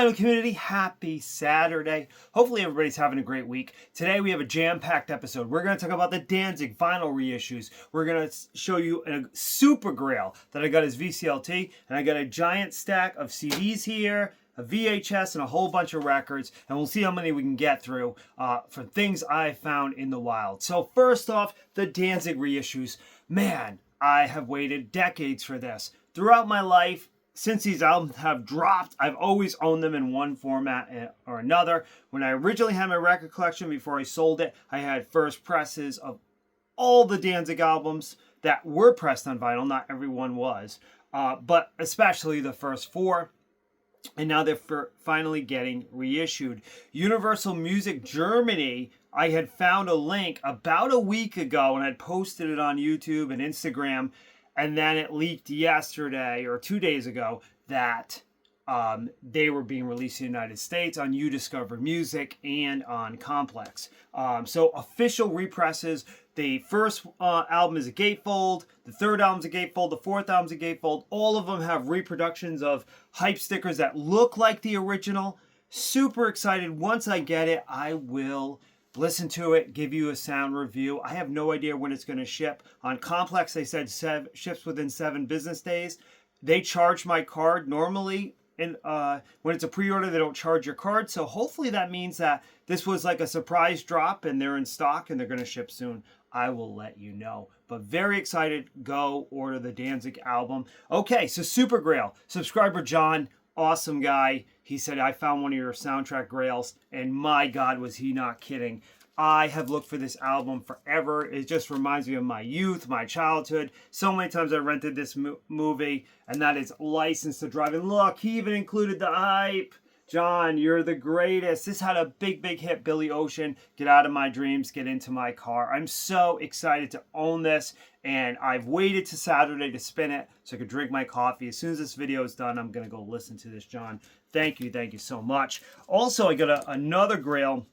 Vinyl community, happy Saturday. Hopefully everybody's having a great week. Today we have a jam-packed episode. We're going to talk about the Danzig vinyl reissues. We're going to show you a super Grail that I got as VCLT, and I got a giant stack of CDs here, a VHS, and a whole bunch of records, and we'll see how many we can get through for things I found in the wild. So first off, the Danzig reissues. Man, I have waited decades for this. Throughout my life, since these albums have dropped, I've always owned them in one format or another. When I originally had my record collection before I sold it, I had first presses of all the Danzig albums that were pressed on vinyl. Not everyone was, but especially the first four. And now they're finally getting reissued. Universal Music Germany, I had found a link about a week ago and I'd posted it on YouTube and Instagram. And then it leaked yesterday or 2 days ago that they were being released in the United States on You Discover Music and on Complex. So official represses. The first album is a gatefold. The third album is a gatefold. The fourth album is a gatefold. All of them have reproductions of hype stickers that look like the original. Super excited. Once I get it, I will listen to it, give you a sound review. I have no idea when it's going to ship. On Complex, they said ships within 7 business days. They charge my card normally. And when it's a pre-order, they don't charge your card. So hopefully that means that this was like a surprise drop and they're in stock and they're going to ship soon. I will let you know. But very excited. Go order the Danzig album. Okay, so Super Grail. Subscriber John, awesome guy. He said, I found one of your soundtrack grails, and my God, was he not kidding. I have looked for this album forever. It just reminds me of my youth, my childhood. So many times I rented this movie, and that is License to Drive. And look, he even included the hype. John, you're the greatest. This had a big, big hit, Billy Ocean. Get out of my dreams, get into my car. I'm so excited to own this, and I've waited to Saturday to spin it so I could drink my coffee. As soon as this video is done, I'm going to go listen to this, John. Thank you so much. Also, I got another Grail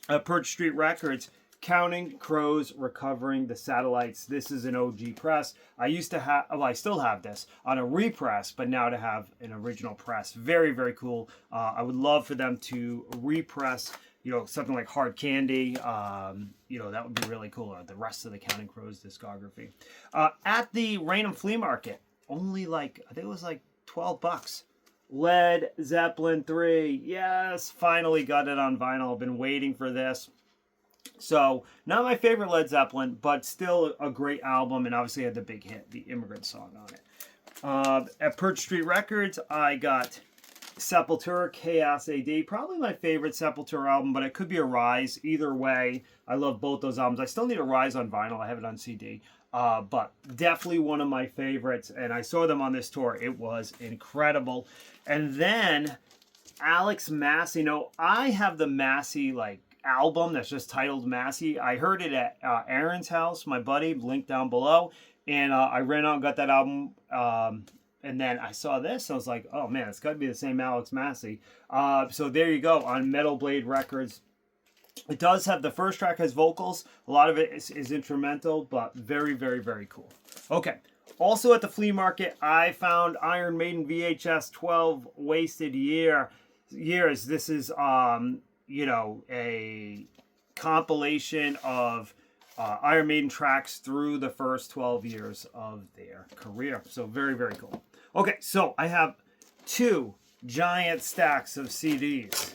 at Perch Street Records, Counting Crows, Recovering the Satellites. This is an OG press. I used to have, well, I still have this on a repress, but now to have an original press. Very, very cool. I would love for them to repress, something like Hard Candy. That would be really cool. Or the rest of the Counting Crows discography. At the Raynham Flea Market, only I think it was like $12. Led Zeppelin 3. Yes, finally got it on vinyl. I've been waiting for this. So, not my favorite Led Zeppelin, but still a great album, and obviously had the big hit, the Immigrant Song on it. At Perch Street Records, I got Sepultura, Chaos AD. Probably my favorite Sepultura album, but it could be a Rise. Either way, I love both those albums. I still need a Rise on vinyl. I have it on CD. But definitely one of my favorites, and I saw them on this tour. It was incredible. And then Alex Massey. I have the Massey album that's just titled Massey. I heard it at Aaron's house, my buddy, linked down below, and I ran out and got that album. And then I saw this, I was like, oh man, it's got to be the same Alex Massey. So there you go on Metal Blade Records. It does have, the first track has vocals. A lot of it is instrumental, but very, very, very cool. Okay. Also at the flea market, I found Iron Maiden VHS 12 Wasted Years. This is, a compilation of Iron Maiden tracks through the first 12 years of their career. So very, very cool. Okay, so I have 2 giant stacks of CDs.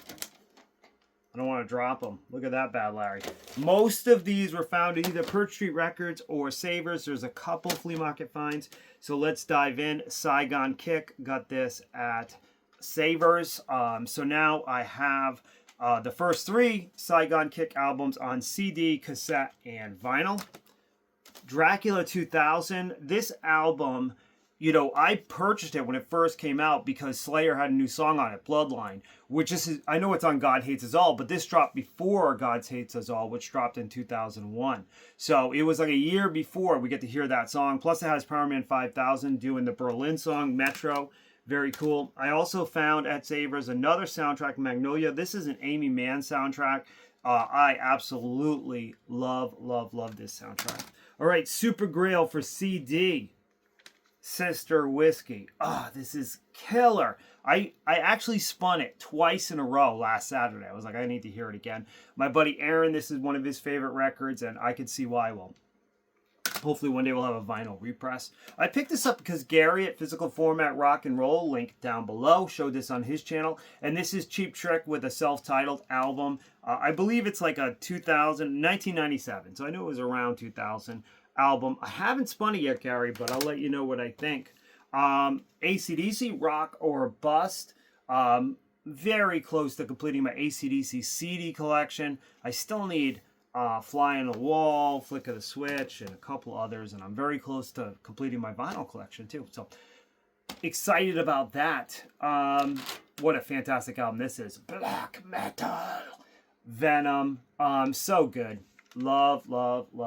I don't want to drop them. Look at that bad Larry. Most of these were found at either Perch Street Records or Savers. There's a couple flea market finds. So let's dive in. Saigon Kick, got this at Savers. So now I have the first 3 Saigon Kick albums on CD, cassette, and vinyl. Dracula 2000. This album, I purchased it when it first came out because Slayer had a new song on it, Bloodline, which is, I know it's on God Hates Us All, but this dropped before God Hates Us All, which dropped in 2001. So it was like a year before we get to hear that song. Plus it has Powerman 5000 doing the Berlin song, Metro. Very cool. I also found at Savers another soundtrack, Magnolia. This is an Amy Mann soundtrack. I absolutely love this soundtrack. All right, Super Grail for CD. Sister Whiskey. Ah, this is killer. I actually spun it twice in a row last Saturday. I was like, I need to hear it again. My buddy Aaron, this is one of his favorite records, and I could see why. Well, hopefully one day we'll have a vinyl repress. I picked this up because Gary at Physical Format Rock and Roll, link down below, showed this on his channel. And this is Cheap Trick with a self-titled album. I believe it's like a 1997. So I knew it was around 2000 album. I haven't spun it yet, Gary, but I'll let you know what I think. AC/DC, Rock or Bust. Very close to completing my AC/DC CD collection. I still need Fly on the Wall, Flick of the Switch, and a couple others, and I'm very close to completing my vinyl collection too. So excited about that. What a fantastic album this is. Black metal. Venom. So good. Love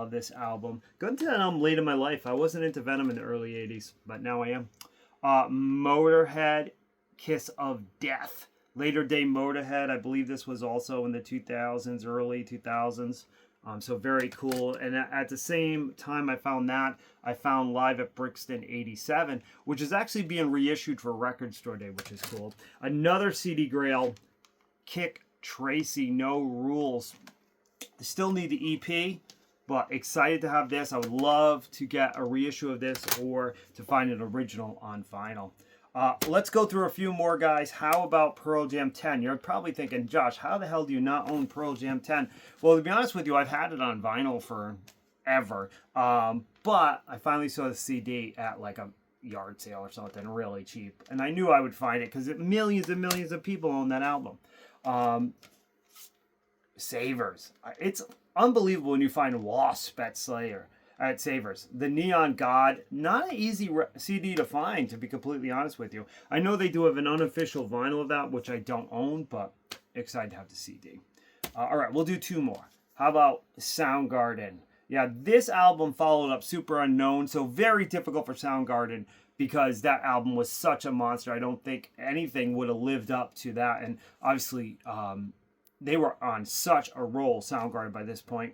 this album. Got into that album late in my life. I wasn't into Venom in the early 80s, but now I am. Motorhead, Kiss of Death. Later day Motorhead. I believe this was also in the 2000s, early 2000s. So very cool. And at the same time I found that, I found Live at Brixton 87, which is actually being reissued for Record Store Day, which is cool. Another CD Grail, Kick Tracy, No Rules. Still need the EP, but excited to have this. I would love to get a reissue of this or to find an original on vinyl. Let's go through a few more, guys. How about Pearl Jam 10? You're probably thinking, Josh, how the hell do you not own Pearl Jam 10? Well, to be honest with you, I've had it on vinyl forever. But I finally saw the CD at like a yard sale or something really cheap. And I knew I would find it because millions and millions of people own that album. Savers. It's unbelievable when you find Wasp at Savers. The Neon God, not an easy CD to find, to be completely honest with you. I know they do have an unofficial vinyl of that, which I don't own, but excited to have the CD. All right, we'll do two more. How about Soundgarden? Yeah, this album followed up Super Unknown, so very difficult for Soundgarden because that album was such a monster. I don't think anything would have lived up to that, and obviously they were on such a roll, Soundgarden, by this point.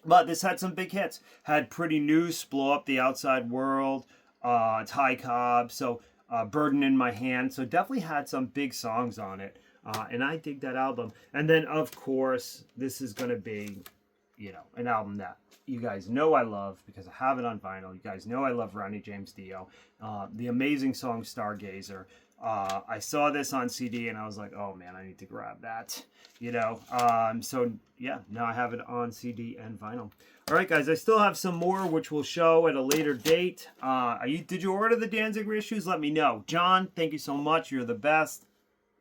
But this had some big hits. Had Pretty Noose, Blow Up the Outside World, Ty Cobb, so Burden in My Hand. So definitely had some big songs on it. And I dig that album. And then, of course, this is going to be, you know, an album that you guys know I love because I have it on vinyl. You guys know I love Ronnie James Dio. The amazing song Stargazer. I saw this on CD and I was like, oh man, I need to grab that, you know. So yeah, now I have it on CD and vinyl. All right, guys, I still have some more which we'll show at a later date. Did you order the Danzig reissues? Let me know. John, thank you so much. You're the best.